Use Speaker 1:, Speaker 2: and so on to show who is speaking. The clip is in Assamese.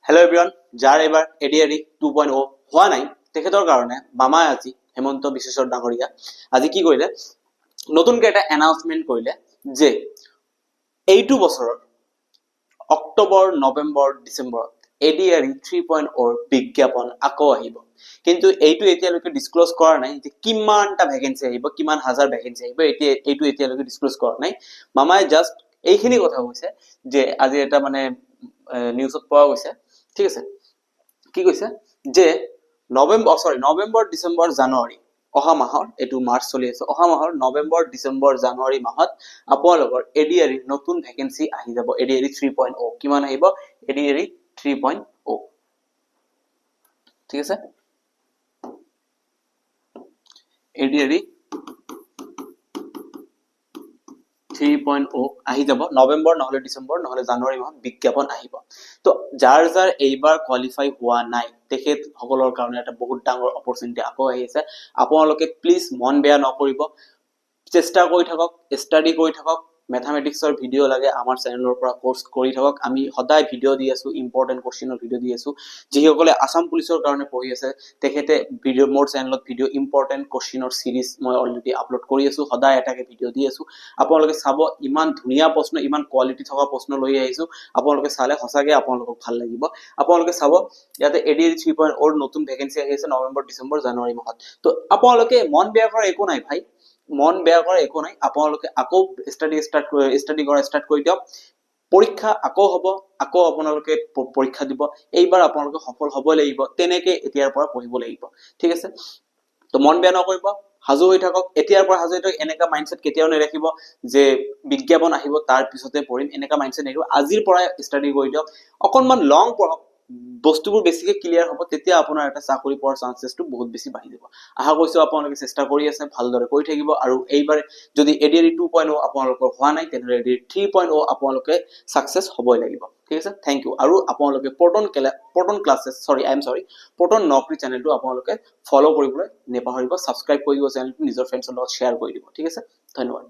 Speaker 1: হেল্ল' এভৰিৱান, যাৰ এইবাৰ এডিআৰই 2.0 হোৱা নাই তেখেতৰ কাৰণে মামাই আজি হেমন্ত বিশ্ব ডাঙৰীয়া আজি কি কৰিলে, নতুনকৈ এটা এনাউন্সমেন্ট কৰিলে যে এইটো বছৰৰ অক্টোবৰ, নৱেম্বৰ, ডিচেম্বৰত এডিআৰই 3.0 বিজ্ঞাপন আকৌ আহিব। কিন্তু এইটো এতিয়ালৈকে ডিসক্লোজ কৰা নাই যে কিমানটা ভ্যাকেন্সি আহিব, কিমান হাজাৰ ভ্যাকেন্সি আহিব, এইটো এতিয়ালৈকে ডিসক্লোজ কৰা নাই। মামাই জাস্ট এইখিনি কথা কৈছে যে আজি এটা মানে নিউজত পোৱা গৈছে, ঠিক আছে, কি কৈছে যে নৱেম্বৰ, ডিচেম্বৰ, জানুৱাৰী অহা মাহৰ, এইটো মাৰ্চ চলি আছে, অহা মাহৰ নৱেম্বৰ, ডিচেম্বৰ, জানুৱাৰী মাহত আপোনালোকৰ এডিআৰই নতুন ভ্যাকেন্সি আহি যাব। এডিআৰই 3.0 কিমান আহিব? এডিআৰই 3.0, ঠিক আছে, এডিআৰই 3.0 আহি যাব নৱেম্বৰ নহলে ডিচেম্বৰ নহলে জানুৱাৰী মাহত বিজ্ঞাপন আহিব। তো যাৰ এইবাৰ কোৱালিফাই হোৱা নাই তেখেত সকলৰ কাৰণে এটা বহুত ডাঙৰ অপৰচুনিটি আকৌ আহিছে। আপোনালোকে প্লিজ মন বেয়া নকৰিব, চেষ্টা কৰি থাকক, ষ্টাডি কৰি থাকক, মেথামেটিক্সৰ ভিডিঅ' লাগে আমাৰ চেনেলৰ পৰা কোৰ্স কৰি থাকক। আমি সদায় ভিডিঅ' দি আছো, ইম্পৰ্টেন্ট কোশ্চেনৰ ভিডিঅ' দি আছো। যিসকলে আসাম পুলিচৰ কাৰণে পঢ়ি আছে তেখেতে ভিডিঅ' মোৰ চেনেলত ভিডিঅ' ইম্পৰ্টেন্ট কোশ্চেনৰ সিৰিজ মই অলৰেডি আপলোড কৰি আছো, সদায় এটাকে ভিডিঅ' দি আছো। আপোনালোকে চাব, ইমান ধুনীয়া প্ৰশ্ন, ইমান কোৱালিটি থকা প্ৰশ্ন লৈ আহিছো। আপোনালোকে চালে সঁচাকে আপোনালোকক ভাল লাগিব। আপোনালোকে চাব, ইয়াতে এডিআৰই 3.0 নতুন ভ্যাকেন্সি আহি আছে নৱেম্বৰ, ডিচেম্বৰ, জানুৱাৰী মাহত। তো আপোনালোকে মন বেয়া কৰা একো নাই ভাই, মন বেয়া কৰা একো নাই। আপোনালোকে আকৌ ষ্টাডি কৰা ষ্টাৰ্ট কৰি দিয়ক। পৰীক্ষা আকৌ হ'ব, আকৌ আপোনালোকে পৰীক্ষা দিব। এইবাৰ আপোনালোকে সফল হ'বই লাগিব, তেনেকে এতিয়াৰ পৰা পঢ়িব লাগিব, ঠিক আছে। তো মন বেয়া নকৰিব, সাজু হৈ থাকক, এতিয়াৰ পৰা সাজু হৈ থাকক। এনেকা মাইন্ডসেট কেতিয়াও নেৰাখিব যে বিজ্ঞাপন আহিব তাৰ পিছতে পঢ়িম, এনেকা মাইন্ডসেট নেৰাখিব। আজিৰ পৰা ষ্টাডি কৰি দিয়ক, অকনমান লং পঢ়ক, বস্তুবোৰ বেছিকে ক্লিয়াৰ হ'ব, তেতিয়া আপোনাৰ এটা চাকৰি পোৱাৰ চান্সেছটো বহুত বেছি বাঢ়ি যাব। আশা কৰিছো আপোনালোকে চেষ্টা কৰি আছে, ভালদৰে কৰি থাকিব। আৰু এইবাৰ যদি এডিআৰই 2.0 আপোনালোকৰ হোৱা নাই তেনেহ'লে এডিআৰই 3.0 আপোনালোকে সাকসেস হ'বই লাগিব, ঠিক আছে। Thank you. আৰু আপোনালোকে পটন নকৰি চেনেলটো আপোনালোকে ফলো কৰিবলৈ নেপাহৰিব, সাবস্ক্ৰাইব কৰি দিব চেনেলটো, নিজৰ ফ্ৰেণ্ডছৰ লগত শ্বেয়াৰ কৰি দিব, ঠিক আছে। ধন্যবাদ।